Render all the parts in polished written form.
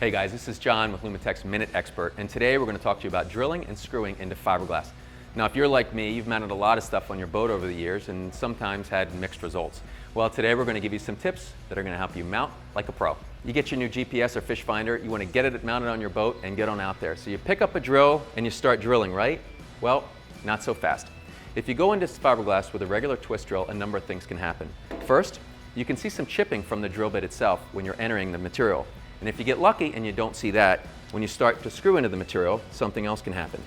Hey guys, this is John with Lumitec's Minute Expert, and today we're going to talk to you about drilling and screwing into fiberglass. Now, if you're like me, you've mounted a lot of stuff on your boat over the years and sometimes had mixed results. Well, today we're going to give you some tips that are going to help you mount like a pro. You get your new GPS or fish finder, you want to get it mounted on your boat and get on out there. So you pick up a drill and you start drilling, right? Well, not so fast. If you go into fiberglass with a regular twist drill, a number of things can happen. First, you can see some chipping from the drill bit itself when you're entering the material. And if you get lucky and you don't see that, when you start to screw into the material, something else can happen.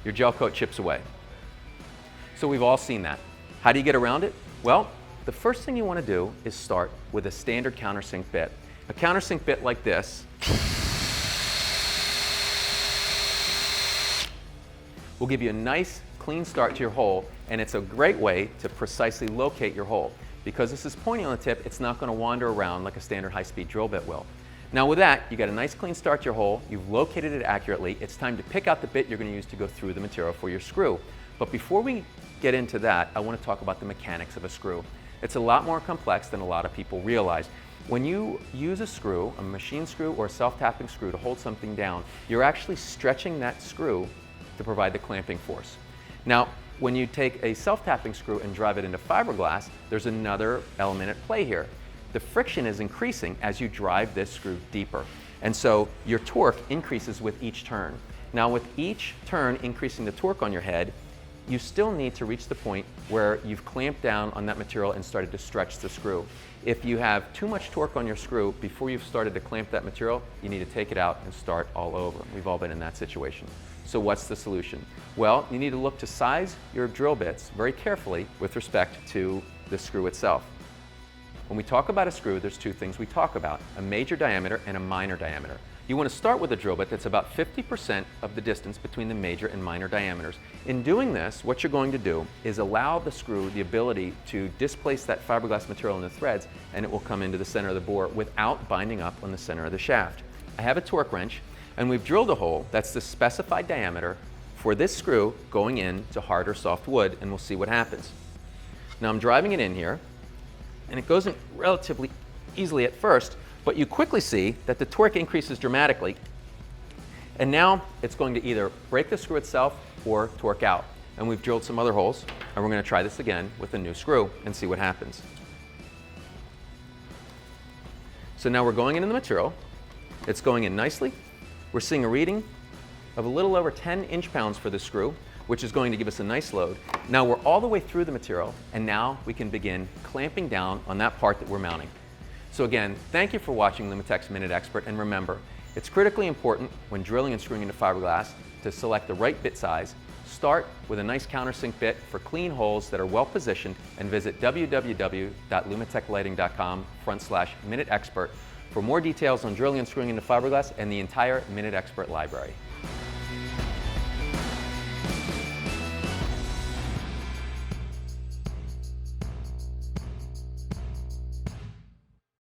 Your gel coat chips away. So we've all seen that. How do you get around it? Well, the first thing you want to do is start with a standard countersink bit. A countersink bit like this will give you a nice clean start to your hole, and it's a great way to precisely locate your hole. Because this is pointing on the tip, it's not going to wander around like a standard high-speed drill bit will. Now with that, you got a nice clean start to your hole, you've located it accurately, it's time to pick out the bit you're going to use to go through the material for your screw. But before we get into that, I want to talk about the mechanics of a screw. It's a lot more complex than a lot of people realize. When you use a screw, a machine screw or a self-tapping screw to hold something down, you're actually stretching that screw to provide the clamping force. Now, when you take a self-tapping screw and drive it into fiberglass, there's another element at play here. The friction is increasing as you drive this screw deeper. And so your torque increases with each turn. Now with each turn increasing the torque on your head, you still need to reach the point where you've clamped down on that material and started to stretch the screw. If you have too much torque on your screw before you've started to clamp that material, you need to take it out and start all over. We've all been in that situation. So what's the solution? Well, you need to look to size your drill bits very carefully with respect to the screw itself. When we talk about a screw, there's two things we talk about, a major diameter and a minor diameter. You want to start with a drill bit that's about 50% of the distance between the major and minor diameters. In doing this, what you're going to do is allow the screw the ability to displace that fiberglass material in the threads, and it will come into the center of the bore without binding up on the center of the shaft. I have a torque wrench, and we've drilled a hole that's the specified diameter for this screw going into hard or soft wood, and we'll see what happens. Now I'm driving it in here, and it goes in relatively easily at first, but you quickly see that the torque increases dramatically, and now it's going to either break the screw itself or torque out. And we've drilled some other holes, and we're going to try this again with a new screw and see what happens. So now we're going into the material. It's going in nicely. We're seeing a reading of a little over 10 inch-pounds for this screw, which is going to give us a nice load. Now we're all the way through the material, and now we can begin clamping down on that part that we're mounting. So again, thank you for watching Lumitec's Minute Expert, and remember, it's critically important when drilling and screwing into fiberglass to select the right bit size. Start with a nice countersink bit for clean holes that are well positioned, and visit www.lumiteclighting.com/Minute Expert for more details on drilling and screwing into fiberglass and the entire Minute Expert library.